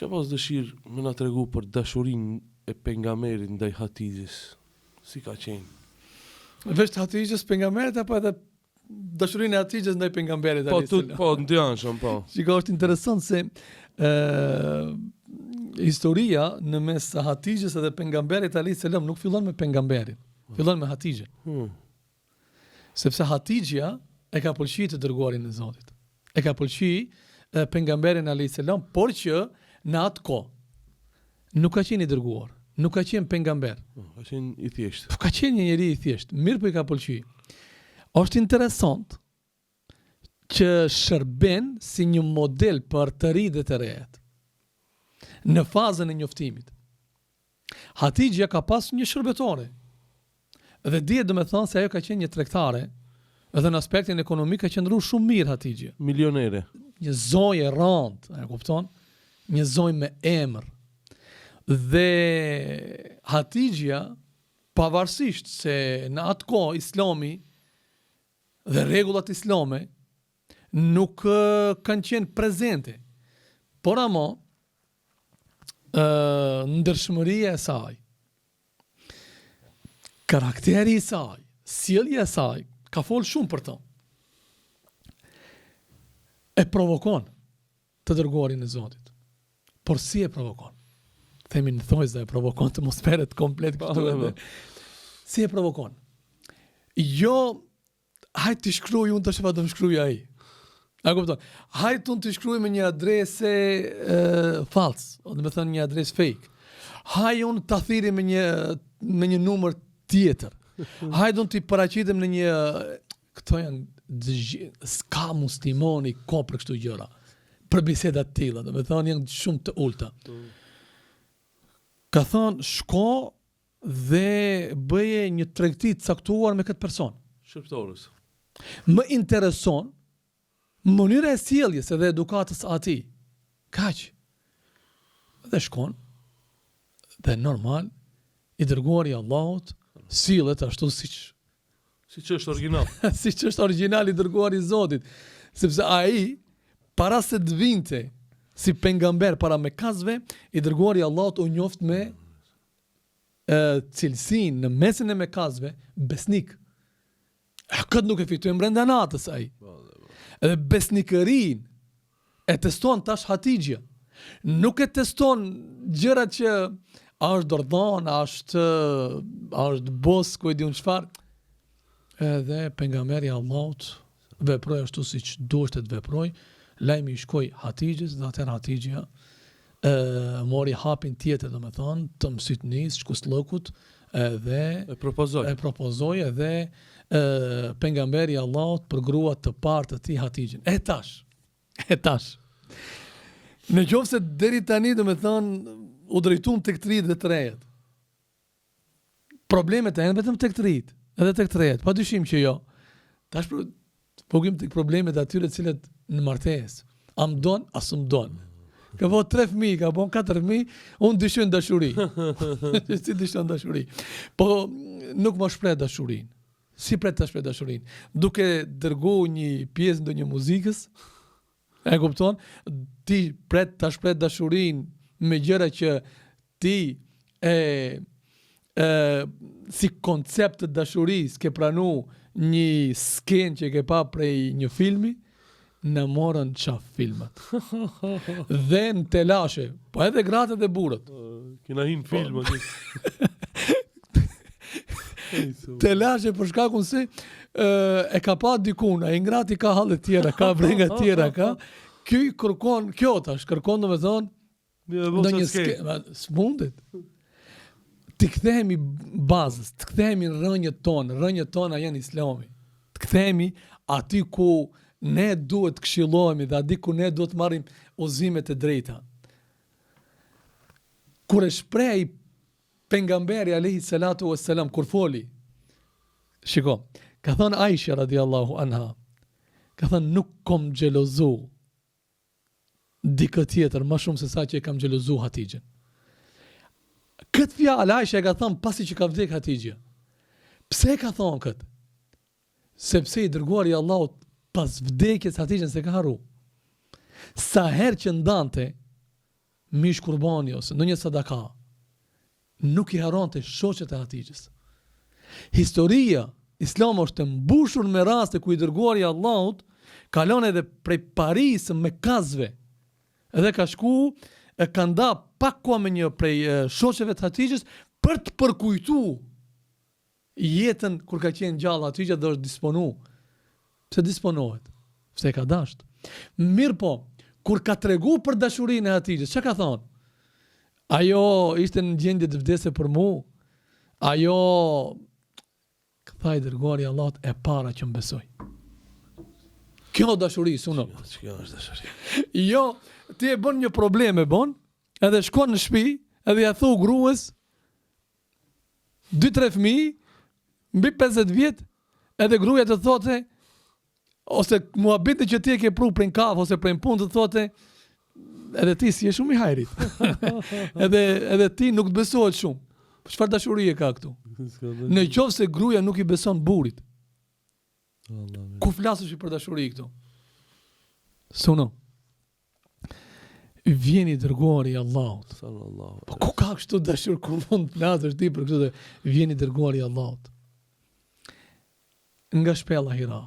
Kisha pas dëshirë me na tregu për dashurinë e pejgamberit ndaj Hatixhes. Si ka qenë? Veç Hatixhes pejgamberit apo edhe dashurinë e Hatixhes ndaj pejgamberit? Po, ndjanshëm, po. Shiko, është interesant se historia në mes Hatixhes edhe pejgamberit alayhis salam nuk fillon me pejgamberin, fillon me Hatixhen. Sepse Hatixhja e ka pëlqyer të dërguarin e Zotit. E ka pëlqyer pejgamberin alayhis salam, por që në atë kohë nuk ka qenë i dërguar, nuk ka qenë pejgamber. Ka qenë i thjeshtë. Ka qenë një njeri i thjeshtë, mirë po i ka pëlqyer. Është interesant që shërben si një model për të ri dhe të rejet në fazën e njoftimit. Hatixhja ka pas një shërbetore dhe dihet domethënë se ajo ka qenë një tregtare dhe në aspektin ekonomik ka qëndruar shumë mirë Hatixhja. Milionere. Një zonjë e rëndë, e kupton? Një zonjë me emër. Dhe Hatixhja, pavarësisht se në atë kohë Islami dhe rregullat islame nuk kanë qenë prezente, por ama ndershmëria e saj, karakteri i saj, sjellja e saj ka folë shumë për të. E provokon të dërguarin e Zotit. Por si e provokon? Themi në thojës dhe e provokon të atmosferët komplet kështu. Si e provokon? Jo, hajtë të shkruaj unë të shëfa të më shkruaj ai. A kupton? Hajtë unë të shkruaj me një adrese false, dhe me thënë një adres fake. Hajtë unë të thiri me një numër tjetër. Hajtë unë të i paraqitem në një... Këto janë... Ska muslimoni ko për kështu gjëra. Për bisedat tilla, do të thonë janë shumë të ulta. Ka thonë shko dhe bëje një tregti të caktuar me këtë person. Shërptorës. Më intereson mënyra e sjelljes edhe edukatës atij. Kaq. Dhe shkon dhe normal i dërguari i Allahut sillet ashtu siç është origjinal. Siç është origjinal i dërguari i Zotit, sepse ai para se të vinte si pejgamber para Mekasve, i dërguari i Allahut u njoft me cilësinë në mesin e Mekasve besnik. Këtë nuk e fitoi brenda natës ai. Edhe besnikërin e teston tash Hatixhja. Nuk e teston gjërat që a është dordhan, a është bos, ku e di unë çfarë. Edhe pejgamberi i Allahut veproi ashtu siç duhet të veproj. Lajmi i shkoi Hatixhes dhe atëherë Hatixhja mori hapin tjetër, domethënë, të mësytnis, shkuslëkut dhe e propozoi edhe pejgamberi i Allahut për gruat të parë të tij Hatixhen. E tash. Në qoftë se deri tani domethënë u drejtuan tek 33. Problemet janë vetëm tek 30, edhe tek 30. Padyshim që jo. Tash pogim tek problemet atyre të cilët në martesë. A më don, as më don. Ka po 3 fëmijë, ka po 4 fëmijë, unë dyshoj dashuri. Si dyshon dashuri. Po nuk më shpreh dashurinë. Si pret të shpreh dashurinë? Duke dërgu një pjesë ndonjë muzikës, e kupton? Ti pret të shpreh dashurinë me gjëra që ti si koncept të dashurisë ke pranu një skenë që ke pa prej një filmi, në morën qaf filmat. Dhe në telashe, po edhe gratë dhe burët. Kena hinë filma. Telashe për shkakun se e ka pa dikuna, e ngrati ka halë tjera, ka brenga tjera, ka. Kjo tash, kërkon në me thonë, në një skenë. S'mundet. Të kthehemi bazës, të kthehemi rënjët tona janë Islami. Të kthehemi aty ku ne duhet të këshillohemi dhe aty ku ne duhet të marrim udhëzimet e drejta. Kur e shpreh pejgamberi alayhi salatu wassalam kur foli, shiko, ka thënë Aisha radiallahu anha, ka thënë nuk kom xhelozu dikë tjetër më shumë se sa që e kam xhelozu Hatixhen. Këtë fjalë Aisha e ka thënë pasi që ka vdek Hatixhja. Pse ka thënë këtë? Sepse i dërguari i Allahut pas vdekjes Hatixhen se ka harru. Sa herë që ndante mish kurbani ose në një sadaka, nuk i haronte shoqet e Hatixhes. Historia Islami është mbushur me raste ku i dërguari i Allahut kalon edhe prej Parisë me kazve. Edhe ka shku, ka nda pak koha me një prej shoqeve të Hatixhes për të përkujtu jetën kur ka qenë gjallë Hatixha dhe është disponu. Pse disponohet? Pse ka dasht. Mirë po, kur ka tregu për dashurinë e Hatixhes, çka ka thonë? Ajo ishte në gjendje të vdesë për mu. Ajo tha i dërguari i Allahut e para që më besoj. Kjo dashuri, suno. Kjo është dashuri. Jo, ti e bën një problem edhe shkon në shtëpi, edhe ja thu gruas 2-3 fëmijë mbi 50 vjet, edhe gruaja të thote ose muhabeti që ti e ke pru prej kafë ose prej punë të thote edhe ti si je shumë i hajrit. edhe ti nuk të besohet shumë. Çfarë dashurie ka këtu? Në qoftë se gruaja nuk i beson burrit. Ku flasësh për dashuri këtu? Suno. Vjen i dërguari i Allahut. Po ku ka kështu dashur ku mund të flasësh ti për këtë? Vjen i dërguari i Allahut. Nga shpella Hira.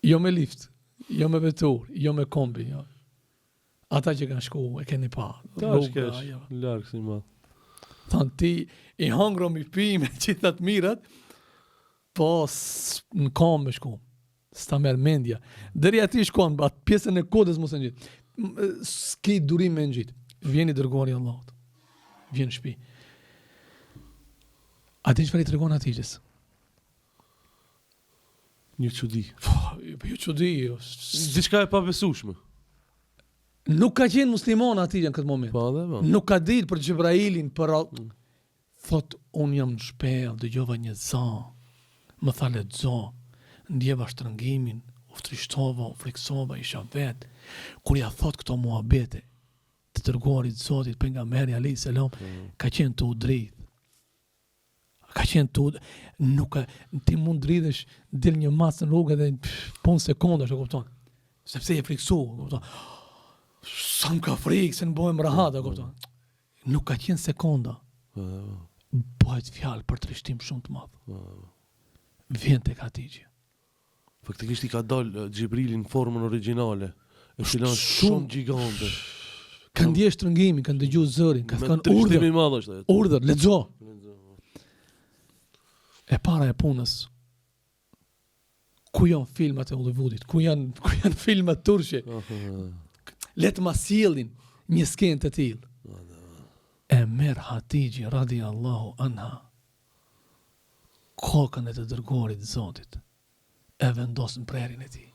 Jo me lift, jo me vetur, jo me kombi, jo. Ata që kanë shku, e keni pa. Ta është kesh, larkë si ma. Thanë ti, i hangrom i pi me gjithat mirat, po në kom me shku. S'ta merë mendja. Deri ati shkon, atë pjesën e kodës mos e në gjitë. S'ki durim me në gjitë. Vjen i dërguari i Allahut. Vjen në shtëpi. A din çfarë i tregon Hatixhes? Një çudi. Jo çudi. Diçka e pabesueshme. Nuk ka qenë musliman Hatixha në këtë moment. Po dhe po. Nuk ka ditë për Xhebrailin, për thot unë jam në shpellë, dëgjova një zë, më tha lexo, ndjeva shtrëngimin, u frishtova, u friksova, isha vet. Kur ja thot këto muhabete të dërguarit Zotit pejgamberi alayhis salam, ka qenë të udhrit. Ka qenë të nuk ti mund dridhesh del një mas në rrugë dhe pun sekondash, e kupton? Sepse je friksu, kupton? Sa më ka frikë se në bojmë rahat, e kupton? Nuk ka qenë sekonda. Bëhet fjalë për trishtim shumë të madh. Vjen tek Hatixha. Faktikisht i ka dalë Xhibrilin në formën origjinale. E filan shumë gjigante. Ka ndjesh shtrëngimin, ka dëgjuar zërin, ka thënë urdhër. Urdhër, lexo. E para e punës, ku janë filmat e Hollywoodit, ku janë filmat turqe, letë ma sjellin një skenë të tillë. E merë Hatixhi radiallahu anha kokën e të dërguarit Zotit, e vendos në prerin e tij.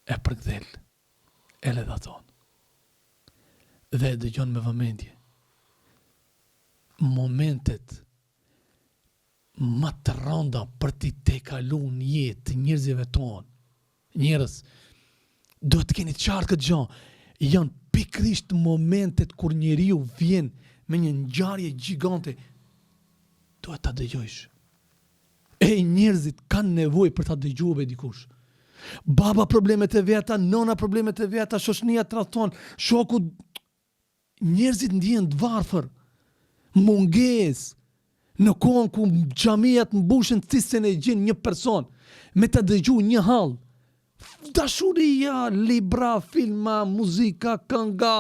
E përkthel, e ledhaton, dhe e dëgjon me vëmendje. Momentet më të rënda për ti te kalu në jetë njerëzve tonë. Njerëz, do të keni qartë këtë gjë. Janë pikrisht momentet kur njeriu vjen me një ngjarje gjigante. Duhet ta dëgjojsh. E njerëzit kanë nevojë për ta dëgjuar dikush. Baba problemet e veta, nona problemet e veta, shoqënia tradhton, shoku, njerëzit ndjehen të varfër. Munges në kohën ku xhamiat mbushen thisen e gjin një person me të dëgju një hall. Dashuria, libra, filma, muzika, kënga,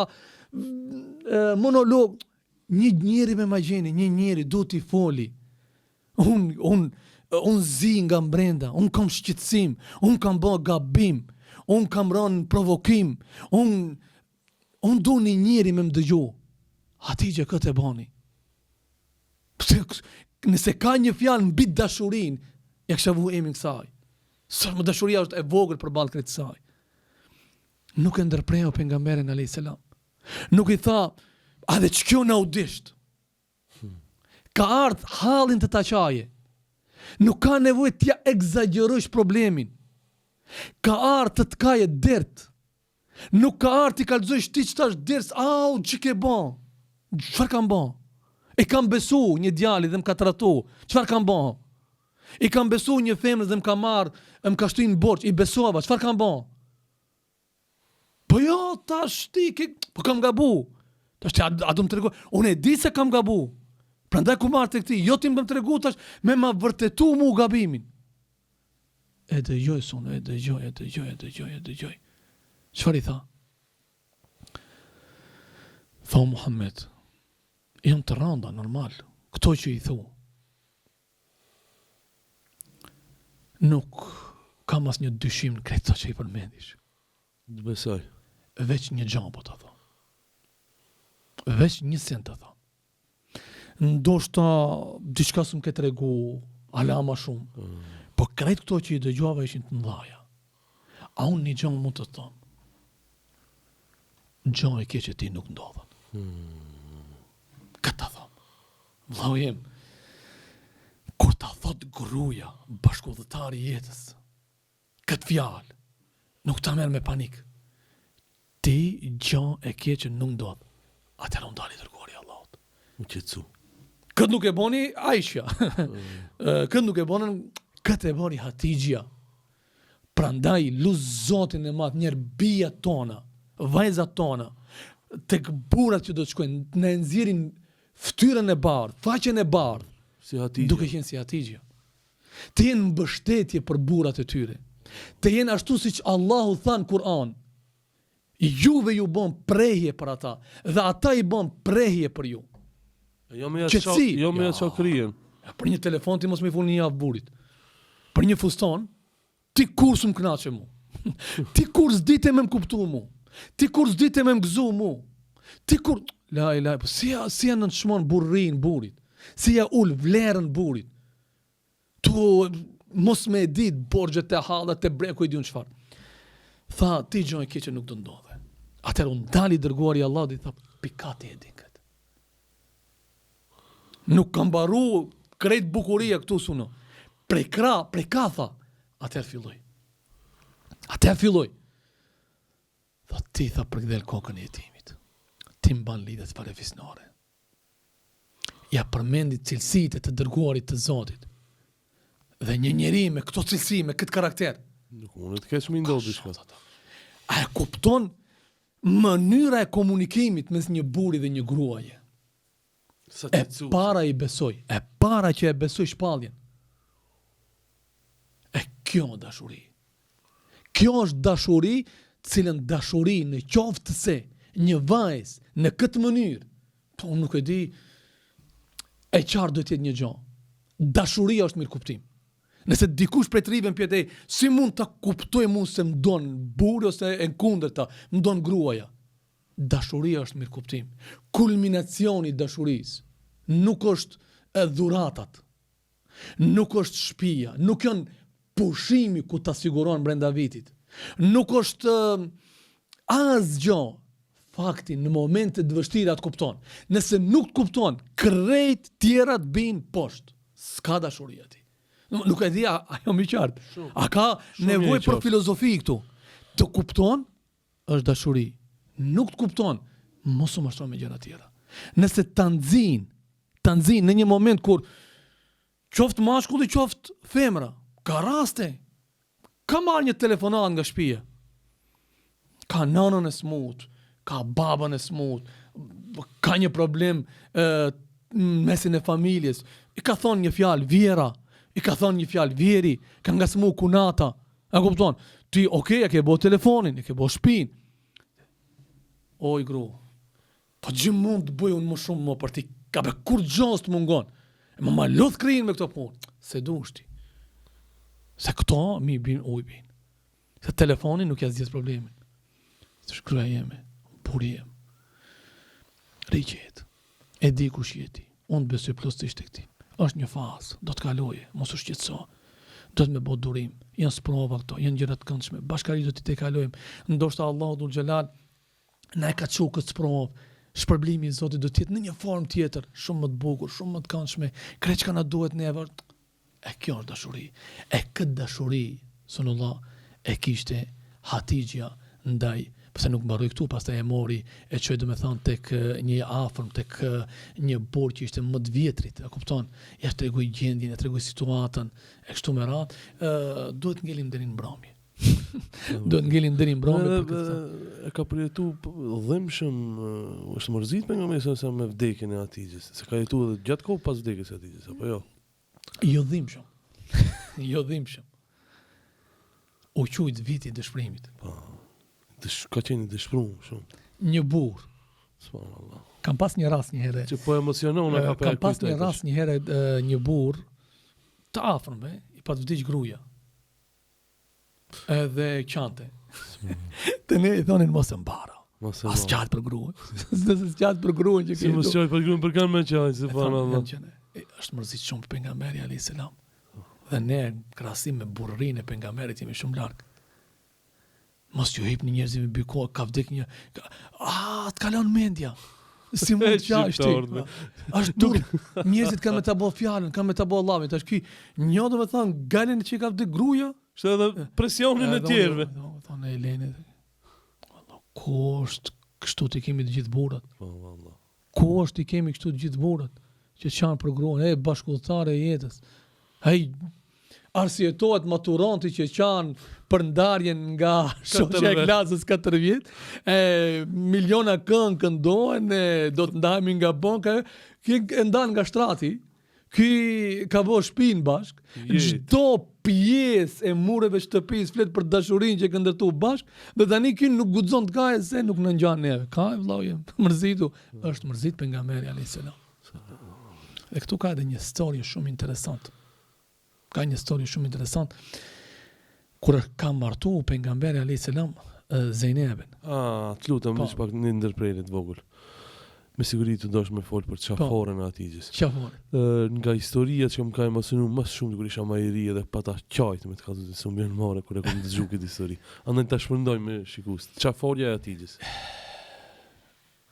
monolog. Një njeri me magjeni, një njeri du t'i foli. Unë zi nga mbrenda, unë kam shqetësim, unë kam bë gabim, unë kam rënë provokim, unë du një njeri me më dëgju. Hatixha këtë e bani. Nëse ka një fjalë mbi dashurinë, ja kisha vu emrin kësaj. Sa më dashuria është e vogël përballë këtij saj. Nuk e ndërpreu pejgamberin alayhis salam. Nuk i tha, a dhe ç'kjo na u disht. Ka ardh hallin të ta qaje. Nuk ka nevojë t'ja egzagerosh problemin. Ka ardh të kaje dert. Nuk ka ardh t'i kallëzosh ti ç'tash ders, au ç'i ke bën. Çfarë kam bën? E kam besu një djali dhe më ka tratu. Çfarë kam bën? I kam besu një femër dhe më ka marrë, më ka shtuar në borxh, i besova, çfarë kam bën? Po jo, tash ti, po kam gabu. Tash ti, a do më tregu? Unë e di se kam gabu. Prandaj ku marrë të këti, jo ti më tregu tash me ma vërtetu mu gabimin. E dëgjoj sonë, e dëgjoj. Çfarë i tha? Tha Muhammed, jam të randa, normal. Këto që i thu. Nuk kam as një dyshim në krejt që i përmendish. Të besoj. Veç një gjambo të tha. Veç një sen të tha. Ndoshta diçka s'm ke tregu, ala ma shumë. Po krejt këto që i dëgjova ishin të mëdhaja. A unë një gjë mund të them. Gjë e keq që ti nuk ndodhen. Këtë them. Vllau jem. Kur ta thot gruaja, bashkëudhëtari i jetës, këtë fjalë, nuk ta merr me panik. Ti gjë e keq që nuk ndodh. Atëherë ndali dërguari i Allahut. Më qetësu. Këtë nuk e boni Aisha. Këtë nuk e bonën, këtë e boni Hatixha. Prandaj luz Zotin e madh njerë bija tona, vajzat tona, tek burrat që do të shkojnë, në nxjerrin fytyrën e bardhë, faqen e bardhë, Si Hatixha. duke qenë si Hatixha. Të jenë mbështetje për burrat e tyre. Të jenë ashtu siç Allahu tha në Kur'an. Juve ju bën prehje për ata dhe ata i bën prehje për ju. Jo me Qetësi. ja kryen. Për një telefon ti mos më fol një javë burit. Për një fuston ti kur s'm kënaqe mu. Ti kur s'dite me më kuptu mu. Ti kur s'dite me më gëzu mu. Ti kur la ilaha, po si ja nënçmon burrin burit. Si ja ul vlerën burit. Tu mos me dit borxhet e hallat e breku i diun çfarë. Tha ti gjë e keq që nuk do ndodhe. Atëherë unë dali dërguari i Allahut i tha pikati e din këtë. Nuk kam mbaru krejt bukuria këtu suno. Prej katha. Atëherë filloj. Tha ti tha përkdhel kokën e jetimit. Ti mban lidhet farefisnore. Ja përmendit cilësitë të dërguarit të Zotit. Dhe një njeri me këto cilësi, me këtë karakter. Nuk mund të kesh më ndodhi diçka. A e kupton mënyra e komunikimit mes një buri dhe një gruaje. Sa E qetësu. para i besoj, e para që e besoj shpalljen. E kjo është dashuri. Kjo është dashuri, cilën dashuri në qoftë se një vajzë në këtë mënyrë, po unë nuk e di, e qartë do të jetë një gjë. Dashuria është mirë kuptim. Nëse dikush prej të rive në pjetë, si mund të kuptoj mund se më donë burë ose e në kundërta, më donë gruaja. Dashuria është mirë kuptim. Kulminacioni dashurisë nuk është dhuratat, nuk është shtëpia, nuk janë pushimi ku ta siguron brenda vitit, nuk është asgjë. Fakti në momentet vështira të kupton. Nëse nuk të kupton, krejt tjerat bin poshtë. S'ka dashuria ti. Nuk e di, a jo mi qartë. A ka nevojë për filozofi këtu. Të kupton, është dashuri. Nuk të kupton, mos u mashtron me gjëra tjera. Nëse të nxin në një moment kur qoftë mashkulli, qoftë femra, ka raste, ka marrë një telefonat nga shtëpia. Ka nanën e smut, ka babën e smut, ka një problem mesin e familjes, i ka thonë një fjalë vjera, i ka thonë një fjalë vjeri, ka nga smu kunata, a kupton? Ti, e ke bo telefonin, e ke bo shpin. Oj, gru, po gjë mund të bëj unë më shumë më për ti, ka be kur gjës të mungon, e ma lodh krijin me këto punë, se du shti. Se këto mi bin, bin. Se telefonin nuk ja zgjes problemin. Se shkruja jeme, buri jem. Riqet, e di kush jeti, unë të besoj plotësisht tek ti. Është një fazë, do të kaloje, mos u shqetëso. Do të më bëj durim, janë sprova këto, janë gjëra të këndshme. Bashkërisht do të kalojmë. Ndoshta Allahu dhul xhelal na e ka çu këtë sprovë. Shpërblimi i Zotit do të jetë në një formë tjetër, shumë më të bukur, shumë më të këndshme. Krejt që na duhet neve. E kjo është dashuri. E këtë dashuri, sunullah, e kishte Hatixha ndaj, pse nuk mbaroi këtu, pastaj e mori, e çoi domethënë tek një afërm, tek një burr që ishte më të vjetrit, e kupton? Ja tregoi gjendjen, ja tregoi situatën, e kështu me radhë, duhet ngelim deri në mbrëmje. Duhet ngelin deri mbrëmje për këtë. E ka përjetu dhimbshëm, është mërzit pejgamberi sa me vdekjen e Hatixhes. Se ka jetuar edhe gjatë kohë pas vdekjes së Hatixhes, apo jo? Jo dhimbshëm. Jo dhimbshëm. U qujt viti i dëshpërimit. Po. Ka qenë i dëshpëruar shumë. Një burr. Subhanallah. Kam pas një rast një herë. Që po emocionon ka Kam pas një rast një herë një burr të afërm, i pat vdiq gruaja. Edhe qante. Të ne i thonin mos e mbara. As qatë për gruën. Nëse qatë për gruën që si mos qaj për gruën për kanë me qaj, subhanallah. Është mërzit shumë pejgamberi alayhis salam. Dhe ne krahasim me burrinë e pejgamberit jemi shumë larg. Mos ju hipni njerëzve mbi kohë, ka vdek një të kalon mendja. Si mund të qashti? Është dur. Njerëzit kanë me ta bëu fjalën, kanë me ta bëu Allahut. Tash ky një do të thonë galën që ka vdek gruaja, është edhe presionin e tjerëve. Thonë Eleni. Wallah, ku është kështu ti kemi të gjithë burrat? Po wallah. Ku është ti kemi kështu të gjithë burrat që qanë për gruan, bashkulltare e jetës. Arsyetohet maturanti që qanë për ndarjen nga shoqja e klasës 4 vjet, miliona këngë këndohen, do të ndahemi nga banka, ky e ndan nga shtrati, ky ka bërë shtëpinë bashk, çdo pjesë e mureve shtëpisë flet për dashurinë që kanë ndërtuar bashk, dhe tani ky nuk guxon të kaje se nuk na ngjan neve. Ka vëllai, mërzitu, është mërzit pejgamberi alayhis salam. Dhe këtu ka edhe një histori shumë interesante. Ka një histori shumë interesant kur ka martu pejgamberi alayhis salam Zejnebin. Të lutem më pak një ndërprerje të vogël. Me siguri të dosh me fol për qaforën e Hatixhes. Qafore. Nga historia që më ka emocionuar më shumë kur isha më i ri dhe pata qajt me të kallëzën se më vjen more kur e kam dëgjuar këtë histori. Andaj ta shpërndoj me shikues. Qaforja e Hatixhes.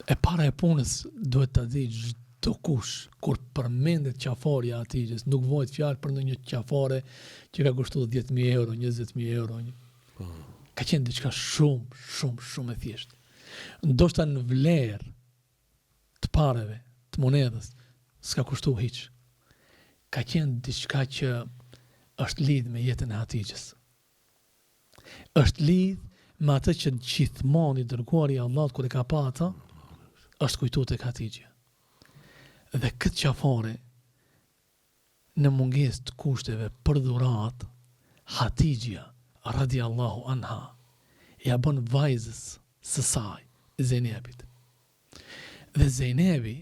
E para e punës duhet ta di çdo kush kur përmendet qaforja e Hatixhes, nuk vojt fjalë për ndonjë qafore që ka kushtuar 10.000 euro, 20.000 euro. Ka qenë diçka shumë e thjeshtë. Ndoshta në vlerë të pareve, të monedhës, s'ka kushtuar hiç. Ka qenë diçka që është lidh me jetën e Hatixhes. Është lidh me atë që gjithmonë i dërguari i Allahut kur e ka pa ata, është kujtuar tek Hatixhja. Dhe këtë qafore, në mungesë të kushteve për dhuratë, Hatixhja radiallahu anha ja bën vajzës së saj, Zejnebit. Dhe Zejnebi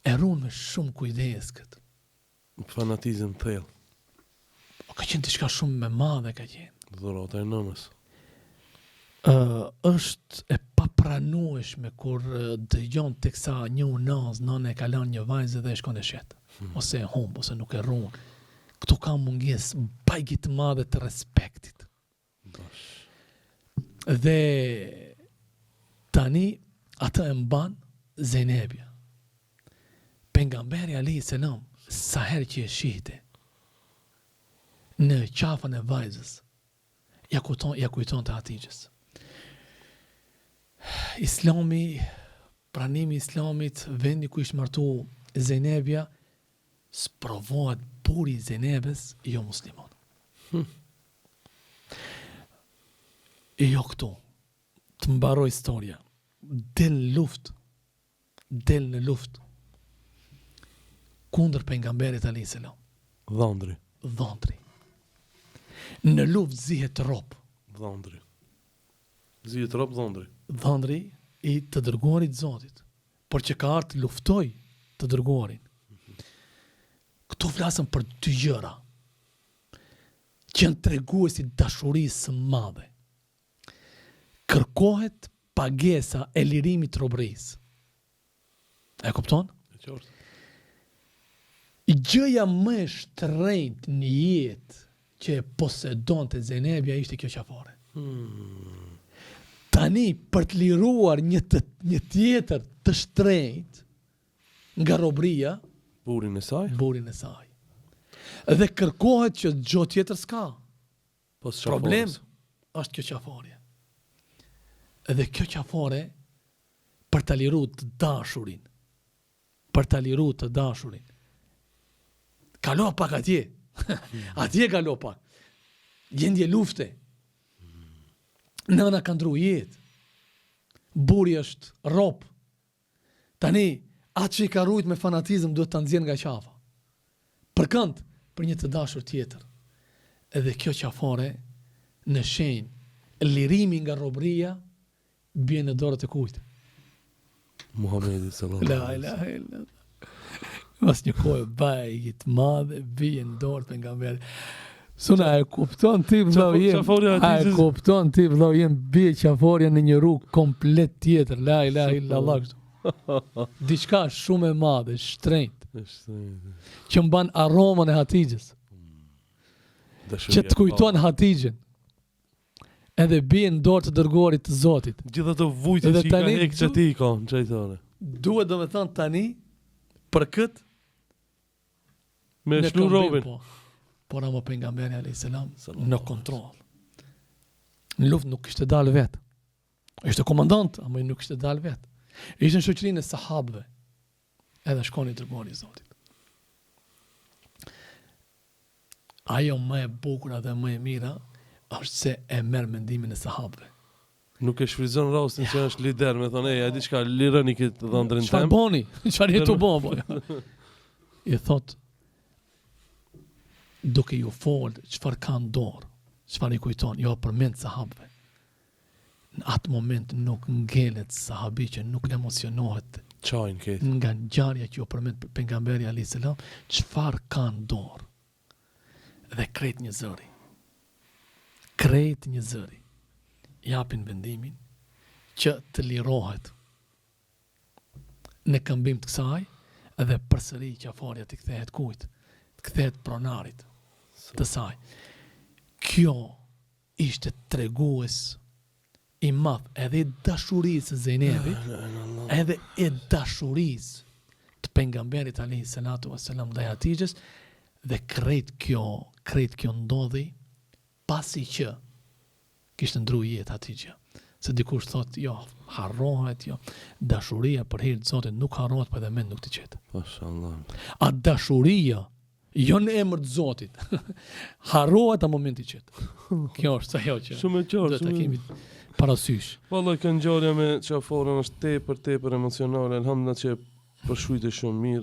e ruan me shumë kujdes këtë. Fanatizëm thellë. Ka qenë diçka shumë me madhe ka qenë. Dhurata e nënës. Është e papranueshme kur dëgjon teksa një unaz nëna e ka lënë një vajzë dhe e shkon e shet. Ose e humb, ose nuk e ruan. Këtu ka mungesë bajgi të madhe të respektit. Dhe tani atë e mban Zejnebja. Pejgamberi alayhis salam sa herë që e shihte në qafën e vajzës, ja kujton të Hatixhes. Islami, pranimi i Islamit, vendi ku ishte martu Zejnebja, sprovohet buri i Zejnebes, jo musliman. Jo këtu, të mbaroj historia. Del në luft kundër pejgamberit alayhis salam. Dhondri. Në luft zihet rob. Dhondri. Zihet rob dhondri. Dhondri i të dërguarit Zotit, por që ka ardhur të luftoj të dërguarin. Këtu flasëm për dy gjëra që janë treguesi dashurisë së madhe. Kërkohet pagesa e lirimit të robërisë. E kupton? E qartë. Gjëja më e shtrenjtë në jetë që e posedonte Zejnebja ishte kjo qafore. Tani për të liruar një tjetër të shtrenjtë nga robëria, burin e saj. Dhe kërkohet që gjë tjetër s'ka. Problem është kjo qafore. Dhe kjo qafore për të liru të dashurin. Kalo pak atje. Atje kalo pak. Gjendje lufte. Nëna ka ndru jetë. Buri është rob. Tani, atë që i ka rujt me fanatizëm duhet të nxjerr nga qafa. Për kënd? Për një të dashur tjetër. Edhe kjo qafare në shenjë lirimi nga robëria bie në dorët e kujt? Muhamedi sallallahu La ilaha illa. Mas një kohë bajit madhe bie në dorët pejgamberit. Suna e kupton ti vëllau jem. A e kupton ti vëllau jem bie qafarja në një rrugë komplet tjetër. La ilaha illa Allah kështu. Diçka shumë e madhe, shtrenjtë. Që mban aromën e Hatixhes. Që të kujton Hatixhen. Edhe bie në dorë të dërguarit të Zotit. Gjithë ato vujtje që i ka hekë që ti i ka, në qajtore. Duhet do me thonë tani, për këtë, me shlu robin. Por ama pejgamberi alayhis salam në kontroll. Në luftë nuk kishte dalë vetë. Ishte komandant, ama nuk kishte dalë vetë. Ishte në shoqërinë e sahabëve. Edhe shkoni dërguari i Zotit. Ajo më e bukur dhe më e mira është se e merr mendimin e sahabëve. Nuk e shfryzon rastin që është lider, me thonë, a di çka lironi këtë dhëndrin tem. Çfarë boni? Çfarë jetu bon po? I thot duke ju folë çfarë ka në dorë, çfarë i kujton, jo përmend sahabëve. Në atë moment nuk ngelet sahabi që nuk emocionohet Çajin këtë. nga ngjarja që ju përmend pejgamberi alayhis salam, çfarë ka në dorë. Dhe krejt një zëri. Krejt një zëri. Japin vendimin që të lirohet në këmbim të kësaj edhe përsëri qafarja të kthehet kujt? Të kthehet pronarit të saj. Kjo ishte tregues i madh edhe i dashurisë së Zejnebit, edhe i dashurisë të pejgamberit alayhis salatu wassalam ndaj Hatixhes, dhe krejt kjo ndodhi pasi që kishte ndru jetë Hatixha. Se dikush thot, jo, harrohet, jo, dashuria për hir të Zotit nuk harrohet, po edhe mend nuk të qetë. Mashallah. A dashuria, jo në emër të Zotit, harrohet në momenti qetë. Kjo është ajo që Shumë e qartë. do ta kemi parasysh. Vallahi këngjarja me qafarën është tepër emocionale, elhamdullah që përshujtë shumë mirë.